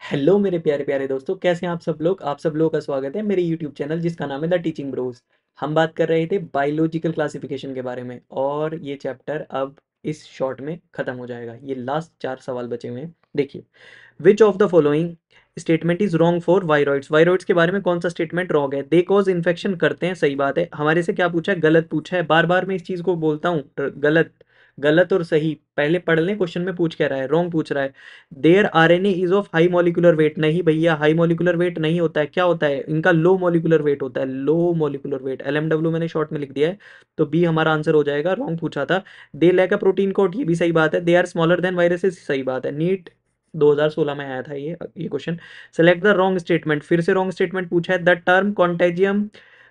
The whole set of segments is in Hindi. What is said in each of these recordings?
हेलो मेरे प्यारे प्यारे दोस्तों, कैसे हैं आप सब लोगों का स्वागत है मेरे यूट्यूब चैनल जिसका नाम है द टीचिंग ब्रोस। हम बात कर रहे थे बायोलॉजिकल क्लासिफिकेशन के बारे में और ये चैप्टर अब इस शॉर्ट में ख़त्म हो जाएगा। ये लास्ट 4 सवाल बचे हुए हैं। देखिए, विच of the following statement is wrong for viroids. Viroids के बारे में कौन सा स्टेटमेंट रॉन्ग है? दे कॉज इन्फेक्शन करते हैं, सही बात है। हमारे से क्या पूछा है? गलत पूछा है। बार बार मैं इस चीज़ को बोलता हूँ, गलत। गलत और सही पहले पढ़ लें, क्वेश्चन में पूछ क्या रहा है, रॉन्ग पूछ रहा है। There RNA is of high molecular weight. नहीं भैया, हाई मॉलिक्यूलर वेट नहीं होता है। क्या होता है इनका? लो मॉलिक्यूलर वेट होता है। लो मॉलिक्यूलर वेट, एलएमडब्ल्यू मैंने शॉर्ट में लिख दिया है, तो बी हमारा आंसर हो जाएगा। रॉन्ग पूछा था। They lack a protein coat, ये भी सही बात है। They are smaller than viruses, सही बात है। नीट 2016 में आया था ये question. Select the wrong statement, फिर से रॉन्ग स्टेटमेंट पूछा है। The term contagium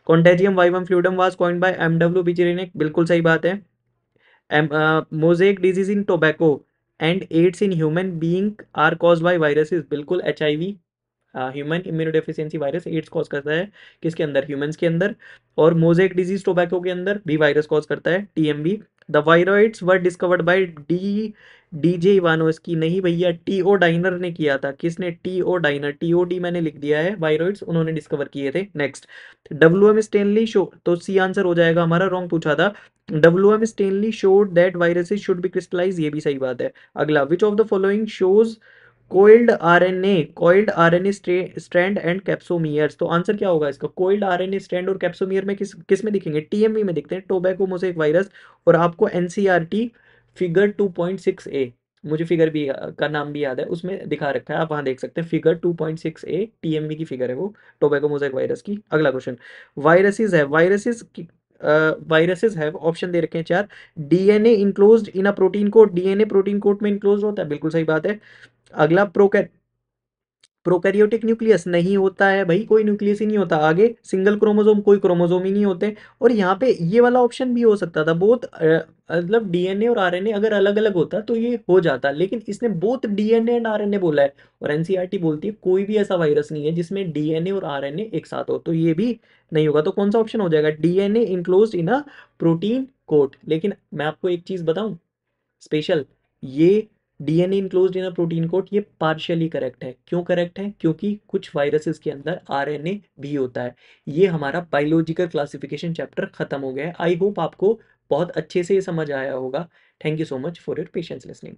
contagium vivum fluidum was coined by MW Beijerinck, बिल्कुल सही बात है। Mosaic disease in tobacco and AIDS in human being are caused by viruses, बिल्कुल HIV human immunodeficiency virus ads cause करता है। किसके अंदर? ह्यूमंस के अंदर। और मोजेक डिजीज टोबैको के अंदर भी वायरस कॉज करता है, TMV. The viroids were discovered by DJ Ivanovsky, नहीं भैया, टीओ डाइनर ने किया था। किसने? TO dinar. टीओडी मैंने लिख दिया है, वायरॉइड्स उन्होंने डिस्कवर किए थे। Next, W M Stanley show, तो सी आंसर हो जाएगा हमारा। रॉन्ग पूछा था। W M Stanley showed that viruses should be crystallise, ये भी सही बात है। अगला, which of the following shows coiled RNA strand and capsomeres, तो आंसर क्या होगा इसका? कोइल्ड आरएनए स्ट्रैंड और कैप्सोमियर में किस किस में दिखेंगे? टीएमवी में दिखते हैं, टोबैको मोज़ेक वायरस। और आपको एनसीईआरटी फिगर 2.6 ए, मुझे फिगर भी का नाम भी याद है, उसमें दिखा रखा है, आप वहां देख सकते हैं। फिगर 2.6 ए टीएमवी की फिगर है वो, टोबैको मोज़ेक वायरस की। अगला क्वेश्चन, वायरसेस हैव ऑप्शन दे रखे हैं 4। DNA enclosed in a protein coat, DNA protein coat में इनक्लोज होता है, बिल्कुल सही बात है। अगला, प्रोकैरियोटिक न्यूक्लियस नहीं होता है भाई, कोई न्यूक्लियस ही नहीं होता। आगे, सिंगल क्रोमोसोम, कोई क्रोमोसोम ही नहीं होते। और यहाँ पे ये वाला ऑप्शन भी हो सकता था, बोथ, मतलब डीएनए और आरएनए अगर अलग अलग होता तो ये हो जाता, लेकिन इसने बोथ डीएनए एंड आरएनए बोला है। और एनसीईआरटी बोलती है कोई भी ऐसा वायरस नहीं है जिसमें डीएनए और आरएनए एक साथ हो, तो ये भी नहीं होगा। तो कौन सा ऑप्शन हो जाएगा? DNA enclosed in a protein coat. लेकिन मैं आपको एक चीज बताऊं स्पेशल, ये DNA enclosed in a protein coat, ये पार्शियली करेक्ट है। क्यों करेक्ट है? क्योंकि कुछ वायरसेस के अंदर आरएनए भी होता है। ये हमारा बायोलॉजिकल क्लासिफिकेशन चैप्टर खत्म हो गया है। आई होप आपको बहुत अच्छे से ये समझ आया होगा। Thank you so much for your patience listening.